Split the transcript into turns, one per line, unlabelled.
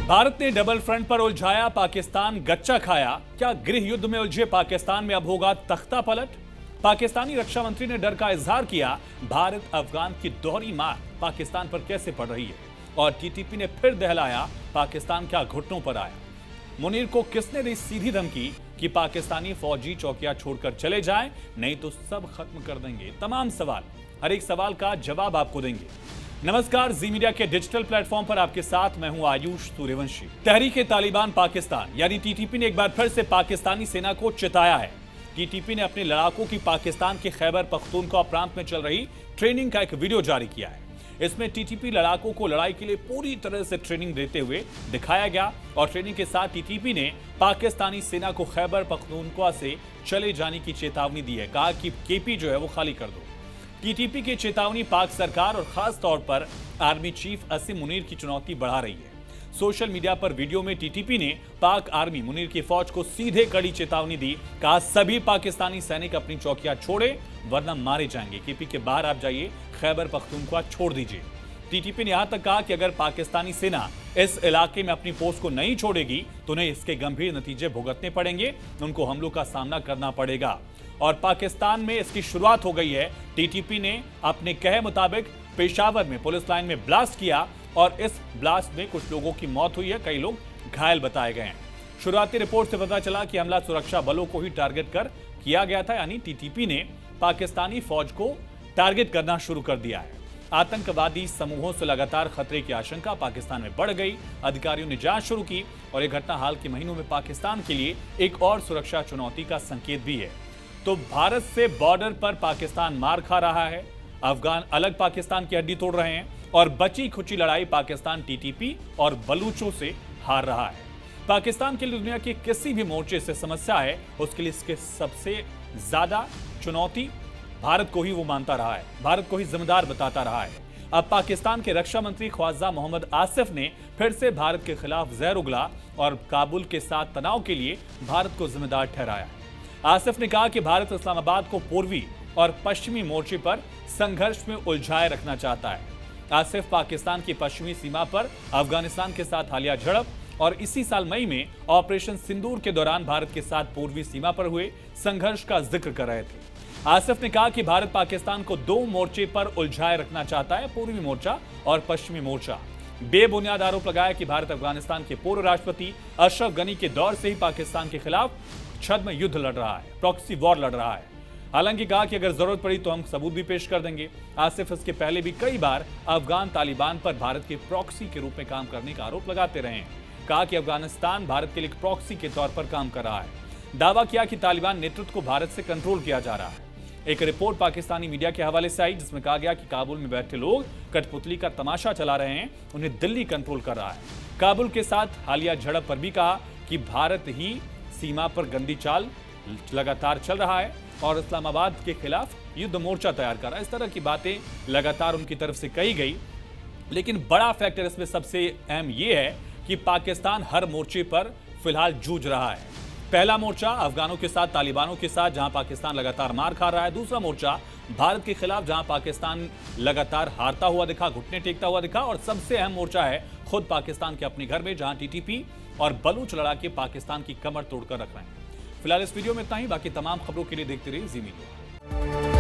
भारत ने double front पर उलझाया पाकिस्तान गच्चा खाया। क्या गृह युद्ध में उलझे पाकिस्तान में अब होगा तख्ता पलट? पाकिस्तानी रक्षा मंत्री ने डर का इजहार किया। भारत अफगान की दोहरी मार पाकिस्तान पर कैसे पड़ रही है? और टीटीपी ने फिर दहलाया, पाकिस्तान क्या घुटनों पर आया? मुनीर को किसने दी सीधी धमकी कि पाकिस्तानी फौजी चौकियां छोड़कर चले जाएं, नहीं तो सब खत्म कर देंगे? तमाम सवाल, हर एक सवाल का जवाब आपको देंगे। नमस्कार, जी मीडिया के डिजिटल प्लेटफॉर्म पर आपके साथ मैं हूं आयुष सूर्यवंशी। तहरीक-ए-तालिबान पाकिस्तान यानी टीटीपी ने एक बार फिर से पाकिस्तानी सेना को चिताया है। टीटीपी ने अपने लड़ाकों की पाकिस्तान के खैबर पख्तूनख्वा प्रांत में चल रही ट्रेनिंग का एक वीडियो जारी किया है। इसमें टीटीपी लड़ाकों को लड़ाई के लिए पूरी तरह से ट्रेनिंग देते हुए दिखाया गया और ट्रेनिंग के साथ टीटीपी ने पाकिस्तानी सेना को खैबर पख्तूनख्वा से चले जाने की चेतावनी दी है। कहा कि केपी जो है वो खाली कर दो। टीटीपी की चेतावनी पाक सरकार और खास तौर पर आर्मी चीफ असीम मुनीर की चुनौती बढ़ा रही है। सोशल मीडिया पर वीडियो में टीटीपी ने पाक आर्मी मुनीर की फौज को सीधे कड़ी चेतावनी दी। कहा, सभी पाकिस्तानी सैनिक अपनी चौकियां छोड़े वरना मारे जाएंगे। केपी के बाहर आप जाइए, खैबर पख्तूनख्वा छोड़ दीजिए। टीटीपी ने यहां तक कहा कि अगर पाकिस्तानी सेना इस इलाके में अपनी पोस्ट को नहीं छोड़ेगी तो उन्हें इसके गंभीर नतीजे भुगतने पड़ेंगे, उनको हमलों का सामना करना पड़ेगा। और पाकिस्तान में इसकी शुरुआत हो गई है। टीटीपी ने अपने कहे मुताबिक पेशावर में पुलिस लाइन में ब्लास्ट किया और इस ब्लास्ट में कुछ लोगों की मौत हुई है, कई लोग घायल बताए गए हैं। शुरुआती रिपोर्ट से पता चला कि हमला सुरक्षा बलों को ही टारगेट कर किया गया था, यानी टीटीपी ने पाकिस्तानी फौज को टारगेट करना शुरू कर दिया है। आतंकवादी समूहों से लगातार खतरे की आशंका पाकिस्तान में बढ़ गई। अधिकारियों ने जांच शुरू की और यह घटना हाल के महीनों में पाकिस्तान के लिए एक और सुरक्षा चुनौती का संकेत भी है। तो भारत से बॉर्डर पर पाकिस्तान मार खा रहा है, अफगान अलग पाकिस्तान की हड्डी तोड़ रहे हैं और बची खुची लड़ाई पाकिस्तान टीटीपी और बलूचों से हार रहा है। पाकिस्तान के लिए दुनिया के किसी भी मोर्चे से समस्या है, उसके लिए इसके सबसे ज्यादा चुनौती भारत को ही वो मानता रहा है, भारत को ही जिम्मेदार बताता रहा है। अब पाकिस्तान के रक्षा मंत्री ख्वाजा मोहम्मद आसिफ ने फिर से भारत के खिलाफ जहर उगला और काबुल के साथ तनाव के लिए भारत को जिम्मेदार ठहराया। आसिफ ने कहा कि भारत इस्लामाबाद को पूर्वी और पश्चिमी मोर्चे पर संघर्ष में उलझाए रखना चाहता है। आसिफ पाकिस्तान की पश्चिमी सीमा पर अफगानिस्तान के साथ हालिया झड़प और इसी साल मई में ऑपरेशन सिंदूर के दौरान भारत के साथ पूर्वी सीमा पर हुए संघर्ष का जिक्र कर रहे थे। आसिफ ने कहा कि भारत पाकिस्तान को दो मोर्चे पर उलझाए रखना चाहता है, पूर्वी मोर्चा और पश्चिमी मोर्चा। बेबुनियाद आरोप लगाया कि भारत अफगानिस्तान के पूर्व राष्ट्रपति अशरफ गनी के दौर से ही पाकिस्तान के खिलाफ छद्म युद्ध लड़ रहा है, प्रॉक्सी वॉर लड़ रहा है। हालांकि कहा कि अगर जरूरत पड़ी तो हम सबूत भी पेश कर देंगे। आसिफ इसके पहले भी कई बार अफगान तालिबान पर भारत के प्रॉक्सी के रूप में काम करने का आरोप लगाते रहे हैं। कहा कि अफगानिस्तान भारत के लिए प्रॉक्सी के तौर पर काम कर रहा है। दावा किया कि तालिबान नेतृत्व को भारत से कंट्रोल किया जा रहा है। एक रिपोर्ट पाकिस्तानी मीडिया के हवाले से आई जिसमें कहा गया कि काबुल में बैठे लोग कठपुतली का तमाशा चला रहे हैं, उन्हें दिल्ली कंट्रोल कर रहा है। काबुल के साथ हालिया झड़प पर भी कहा कि भारत ही सीमा पर गंदी चाल लगातार चल रहा है और इस्लामाबाद के खिलाफ युद्ध मोर्चा तैयार कर रहा है। इस तरह की बातें लगातार उनकी तरफ से कही गई, लेकिन बड़ा फैक्टर इसमें सबसे अहम यह है कि पाकिस्तान हर मोर्चे पर फिलहाल जूझ रहा है। पहला मोर्चा अफगानों के साथ, तालिबानों के साथ, जहां पाकिस्तान लगातार मार खा रहा है। दूसरा मोर्चा भारत के खिलाफ, जहां पाकिस्तान लगातार हारता हुआ दिखा, घुटने टेकता हुआ दिखा। और सबसे अहम मोर्चा है खुद पाकिस्तान के अपने घर में, जहां टीटीपी और बलूच लड़ाके पाकिस्तान की कमर तोड़कर रख रहे हैं। फिलहाल इस वीडियो में इतना ही। बाकी तमाम खबरों के लिए देखते रहिए जी मीडिया।